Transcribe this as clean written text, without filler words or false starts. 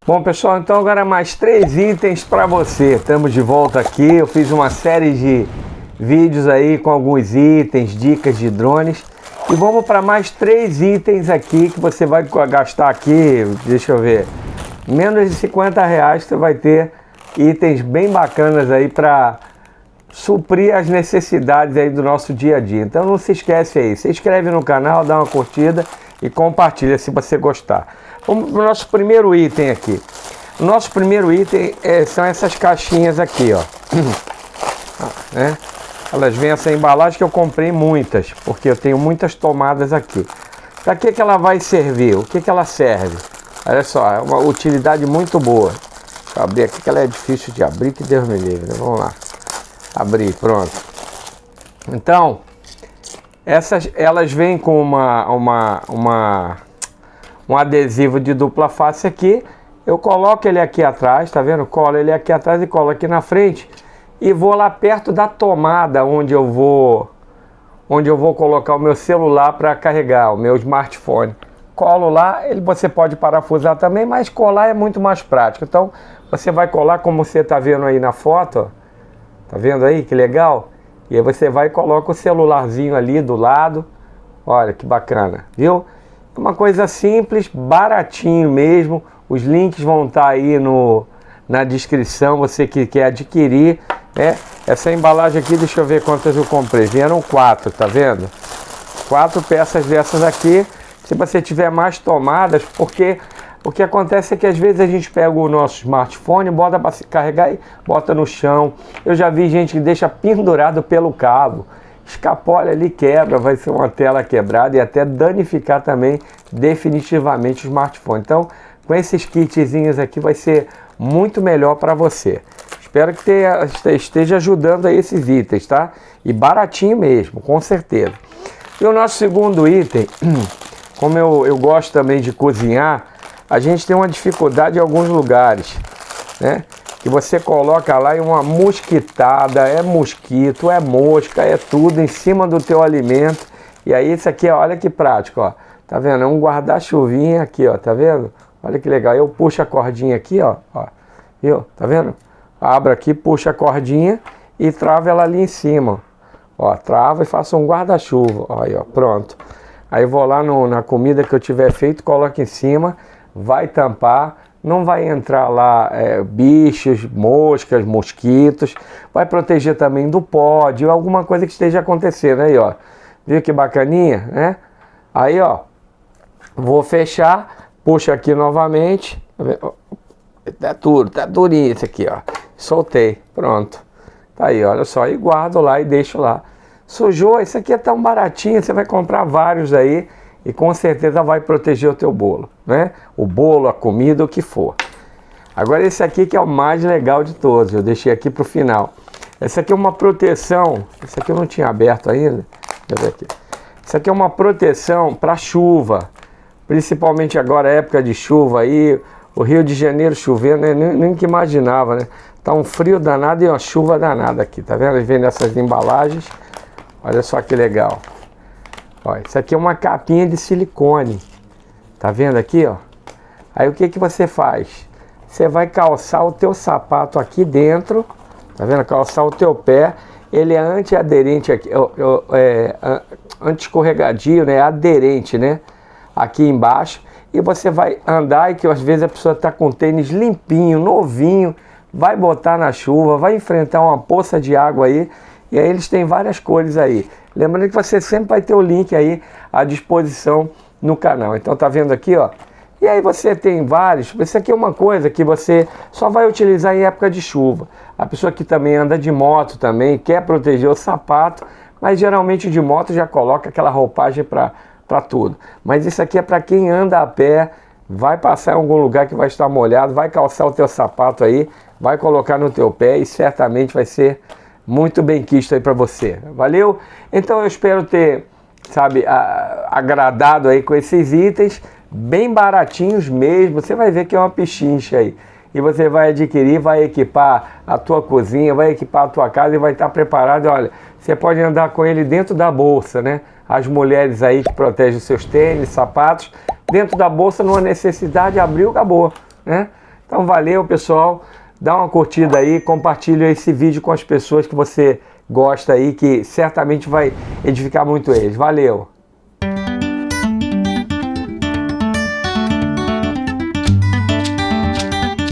Bom, pessoal, então agora mais 3 itens para você. Estamos de volta aqui. Eu fiz uma série de vídeos aí com alguns itens, dicas de drones. E vamos para mais 3 itens aqui que você vai gastar aqui, deixa eu ver, menos de R$50 você vai ter itens bem bacanas aí para suprir as necessidades aí do nosso dia a dia. Então não se esquece aí, se inscreve no canal, dá uma curtida e compartilha se você gostar. Vamos para o nosso primeiro item aqui. O nosso primeiro item são essas caixinhas aqui, ó. Né? Elas vêm essa embalagem que eu comprei muitas, porque eu tenho muitas tomadas aqui. Para que ela vai servir? O que ela serve? Olha só, é uma utilidade muito boa. Deixa eu abrir aqui que ela é difícil de abrir, que Deus me livre, né? Vamos lá. Abrir, pronto. Então, elas vêm com um adesivo de dupla face aqui. Eu coloco ele aqui atrás, tá vendo? Colo ele aqui atrás e colo aqui na frente. E vou lá perto da tomada onde eu vou colocar o meu celular para carregar, o meu smartphone. Colo lá, você pode parafusar também, mas colar é muito mais prático. Então, você vai colar como você tá vendo aí na foto, ó. Tá vendo aí que legal? E aí você vai e coloca o celularzinho ali do lado. Olha que bacana, viu? Uma coisa simples, baratinho mesmo. Os links vão estar aí na descrição, você que quer adquirir, né? Essa embalagem aqui, deixa eu ver quantas eu comprei. Vieram 4, tá vendo? 4 peças dessas aqui. Se você tiver mais tomadas, porque o que acontece é que às vezes a gente pega o nosso smartphone, bota para se carregar e bota no chão. Eu já vi gente que deixa pendurado pelo cabo. Escapole ali, quebra, vai ser uma tela quebrada e até danificar também definitivamente o smartphone. Então, com esses kitzinhos aqui vai ser muito melhor para você. Espero que esteja ajudando aí esses itens, tá? E baratinho mesmo, com certeza. E o nosso segundo item, como eu gosto também de cozinhar, a gente tem uma dificuldade em alguns lugares, né? Que você coloca lá e uma mosquitada, é mosquito, é mosca, é tudo em cima do teu alimento. E aí isso aqui, olha que prático, ó. Tá vendo? É um guarda-chuvinha aqui, ó, tá vendo? Olha que legal. Eu puxo a cordinha aqui, ó, viu? Tá vendo? Abro aqui, puxo a cordinha e travo ela ali em cima. Ó, trava e faço um guarda-chuva. Aí, ó, pronto. Aí vou lá na comida que eu tiver feito, coloco em cima, vai tampar. Não vai entrar lá bichos, moscas, mosquitos. Vai proteger também do pó, de alguma coisa que esteja acontecendo. Aí, ó. Viu que bacaninha, né? Aí, ó. Vou fechar. Puxo aqui novamente. Tá duro, tá durinho esse aqui, ó. Soltei. Pronto. Tá aí, olha só. E guardo lá e deixo lá. Sujou. Isso aqui é tão baratinho. Você vai comprar vários aí. E com certeza vai proteger o teu bolo, né? O bolo, a comida, o que for. Agora esse aqui que é o mais legal de todos, eu deixei aqui para o final. Essa aqui é uma proteção, esse aqui eu não tinha aberto ainda. Deixa eu ver aqui. Isso aqui é uma proteção para chuva, principalmente agora época de chuva aí, o Rio de Janeiro chovendo, né? Nem que imaginava, né? Tá um frio danado e uma chuva danada aqui, tá vendo? Vem nessas embalagens, olha só que legal. Ó, isso aqui é uma capinha de silicone. Tá vendo aqui, ó? Aí o que você faz? Você vai calçar o teu sapato aqui dentro. Tá vendo? Calçar o teu pé. Ele é anti-aderente aqui. Anti-escorregadio, né? Aderente, né? Aqui embaixo. E você vai andar e que às vezes a pessoa tá com tênis limpinho, novinho. Vai botar na chuva, vai enfrentar uma poça de água aí. E aí eles têm várias cores aí. Lembrando que você sempre vai ter o link aí à disposição no canal. Então tá vendo aqui, ó. E aí você tem vários. Isso aqui é uma coisa que você só vai utilizar em época de chuva. A pessoa que também anda de moto também quer proteger o sapato, mas geralmente de moto já coloca aquela roupagem para tudo. Mas isso aqui é para quem anda a pé, vai passar em algum lugar que vai estar molhado, vai calçar o teu sapato aí, vai colocar no teu pé e certamente vai ser muito bem quisto aí para você. Valeu? Então eu espero ter, sabe, agradado aí com esses itens, bem baratinhos mesmo. Você vai ver que é uma pichincha aí. E você vai adquirir, vai equipar a tua cozinha, vai equipar a tua casa e vai estar preparado. Olha, você pode andar com ele dentro da bolsa, né? As mulheres aí que protegem os seus tênis, sapatos, dentro da bolsa, numa necessidade, abriu, acabou, né? Então valeu, pessoal. Dá uma curtida aí, compartilha esse vídeo com as pessoas que você gosta aí, que certamente vai edificar muito eles. Valeu!